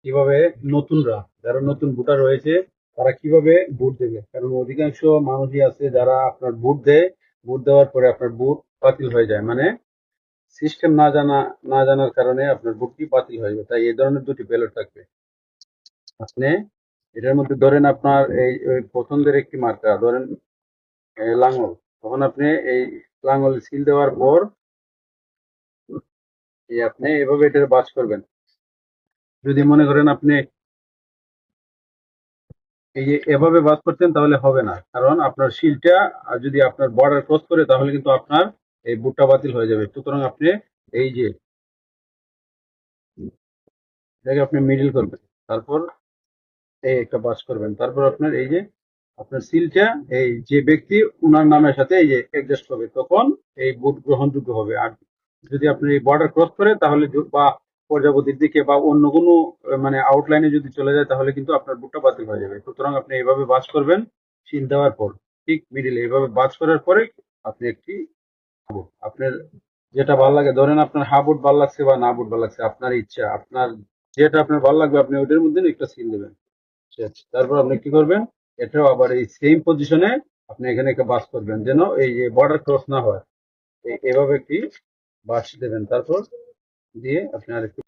কিভাবে নতুনরা যারা নতুন ভোটার রয়েছে তারা কিভাবে ভোট দেবে, কারণ অধিকাংশ মানুষই আছে যারা আপনার ভোট দেয়, ভোট দেওয়ার পরে আপনার ভোট বাতিল হয়ে যায়, মানে সিস্টেম না জানার কারণে আপনার ভোটটি বাতিল হয়ে যায়। তাই এই ধরনের দুটি ব্যালট থাকবে। আপনি এটার মধ্যে ধরেন আপনার এই ওই পছন্দের একটি মার্কা ধরেন লাঙল, তখন আপনি এই লাঙল সিল দেওয়ার পর এই আপনি এভাবে এটা বাছ করবেন। যদি মনে করেন আপনি এই যে এভাবে বাদ করতেন তাহলে হবে না, কারণ আপনার শিলটা যদি আপনার বর্ডার ক্রস করে তাহলে কিন্তু আপনার এই বুটটা বাতিল হয়ে যাবে। সুতরাং আপনি এই যে এটাকে আপনি মিডিল করবেন, তারপর এই একটা বাস করবেন, তারপর আপনার এই যে আপনার সিলটা এই যে ব্যক্তি উনার নামের সাথে এই যে অ্যাডজাস্ট হবে, তখন এই বুট গ্রহণযোগ্য হবে। আর যদি আপনি এই বর্ডার ক্রস করে তাহলে বা প্রজাপতির দিকে বা অন্য কোনো মানে আউটলাইনে যদি চলে যায় তাহলে কিন্তু আপনার বুটটা বাতিল হয়ে যাবে। সুতরাং আপনি এইভাবে বাস করবেন সিল দেওয়ার পর, ঠিক মিডিলে এইভাবে বাস করার পরে আপনি একটি আপনার যেটা ভালো লাগে, ধরেন আপনার হাফ বুট ভালো লাগছে বা না বুট ভালো লাগছে, আপনার ইচ্ছা, আপনার যেটা আপনার ভালো লাগবে আপনি ওইটার মধ্যে একটা সিল দেবেন। ঠিক আছে, তারপর আপনি কি করবেন, এটাও আবার এই সেম পজিশনে আপনি এখানে একটা বাস করবেন যেন এই যে বর্ডার ক্রস না হয়। এভাবে একটি বাস দেবেন, তারপর দিয়ে আপনি আরেকটু